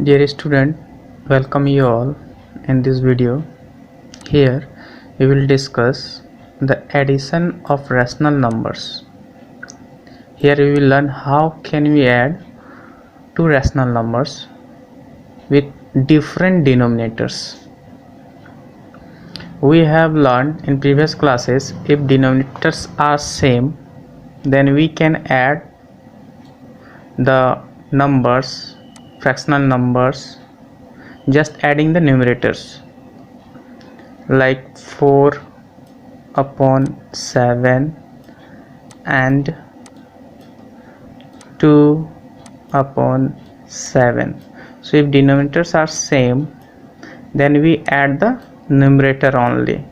Dear student, welcome you all in this video. Here we will discuss the addition of rational numbers. Here we will learn how can we add two rational numbers with different denominators. We have learned in previous classes if denominators are same, then we can add the numbers, fractional numbers, just adding the numerators, like 4 upon 7 and 2 upon 7. So if denominators are same, then we add the numerator only,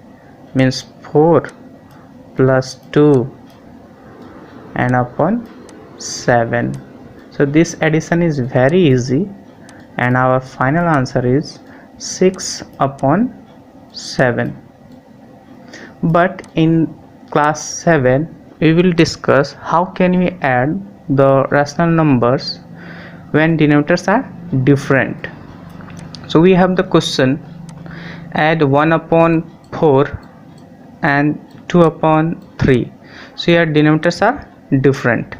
means 4 plus 2 and upon 7. So this addition is very easy, and our final answer is 6 upon 7. But in class 7 we will discuss how can we add the rational numbers when denominators are different. So we have the question, add 1 upon 4 and 2 upon 3. So here denominators are different.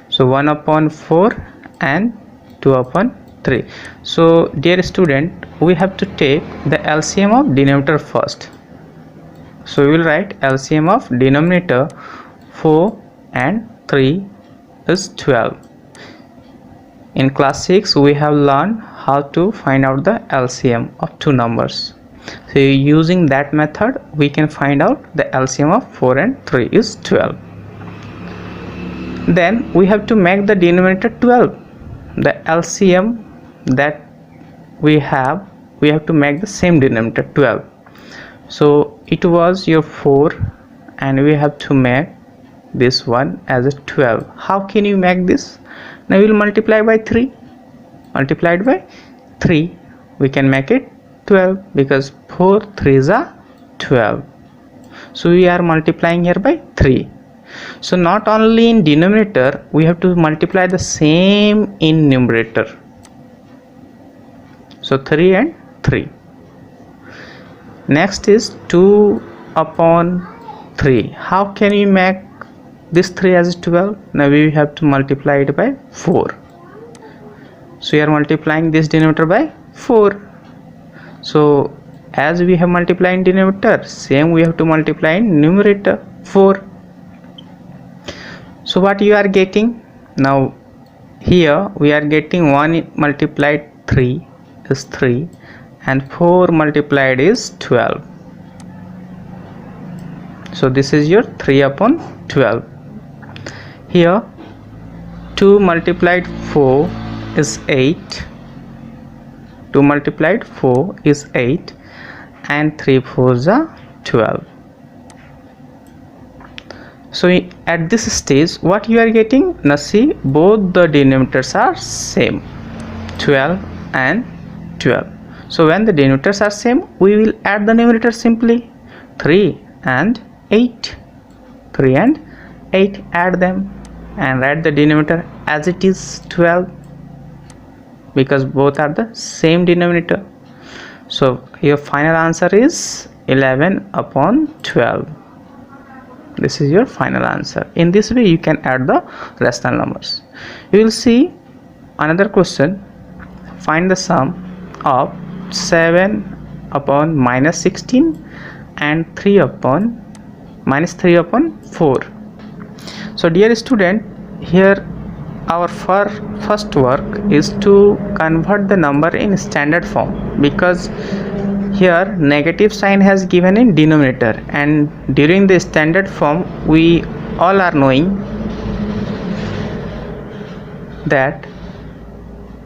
So 1 upon 4 and 2 upon 3. So dear student, we have to take the LCM of denominator first. So we will write LCM of denominator 4 and 3 is 12. In class 6 we have learned how to find out the LCM of two numbers. So using that method we can find out the LCM of 4 and 3 is 12. Then we have to make the denominator 12. The LCM that we have to make the same denominator 12. So it was your 4 and we have to make this one as a 12. How can you make this? Now we will multiply by 3. Multiplied by 3 we can make it 12, because 4 3s are 12. So we are multiplying here by 3. So not only in denominator, we have to multiply the same in numerator. So 3 and 3. Next is 2 upon 3. How can we make this 3 as 12? Now we have to multiply it by 4. So we are multiplying this denominator by 4. So as we have multiplied in denominator, same we have to multiply in numerator, 4. So what you are getting? Now here we are getting 1 multiplied 3 is 3 and 4 multiplied is 12. So this is your 3 upon 12. Here 2 multiplied 4 is 8. 2 multiplied 4 is 8 and 3 4s are 12. So at this stage what you are getting? Now see, both the denominators are same, 12 and 12. So when the denominators are same, we will add the numerator simply, 3 and 8. 3 and 8, add them and write the denominator as it is 12, because both are the same denominator. So your final answer is 11 upon 12. This is your final answer. In this way you can add the rational numbers. You will see another question. Find the sum of 7 upon minus 16 and 3 upon minus 3 upon 4. So dear student, here our first work is to convert the number in standard form, because here negative sign has given in denominator, and during the standard form we all are knowing that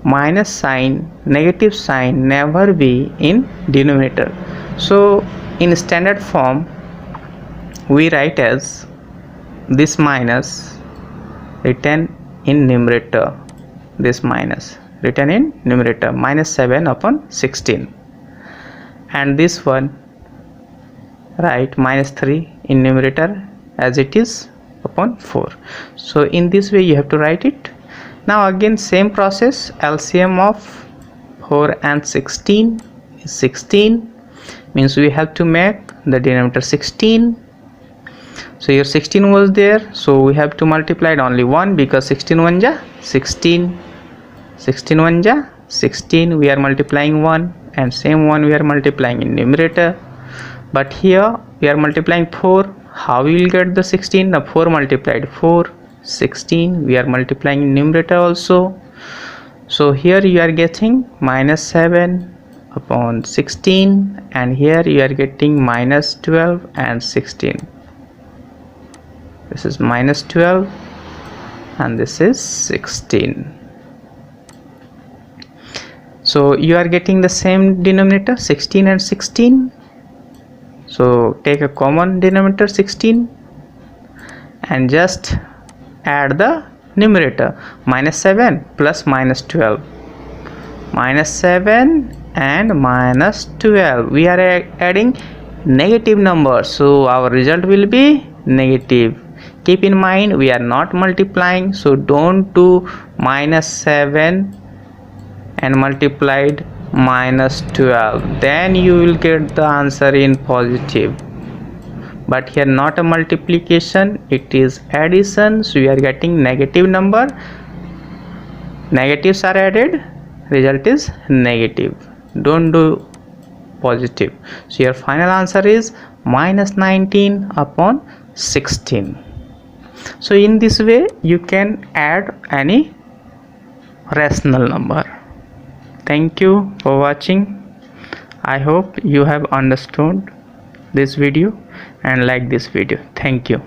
minus sign, negative sign never be in denominator. So in standard form we write as this minus written in numerator, this minus written in numerator, minus 7 upon 16, and this one write minus 3 in numerator as it is upon 4. So in this way you have to write it, Now again same process, LCM of 4 and 16 is 16, means we have to make the denominator 16. So here 16 was there, so we have to multiply it only 1, because 16 1 ja 16, 16 1 ja 16, we are multiplying 1, and same one we are multiplying in numerator. But here we are multiplying 4. How we will get the 16? The 4 multiplied 4, 16. We are multiplying in numerator also. So here you are getting minus 7 upon 16, and here you are getting minus 12 and 16. This is minus 12 and this is 16. So you are getting the same denominator, 16 and 16. So take a common denominator 16 and just add the numerator, minus 7 plus minus 12, minus 7 and minus 12. We are adding negative numbers, so our result will be negative. Keep in mind we are not multiplying, so don't do minus 7 and multiplied minus 12, then you will get the answer in positive. But here not a multiplication, it is addition, so we are getting negative number, negatives are added, result is negative. Don't do positive. So your final answer is minus 19 upon 16. So in this way you can add any rational number. Thank you for watching. I hope you have understood this video and like this video. Thank you.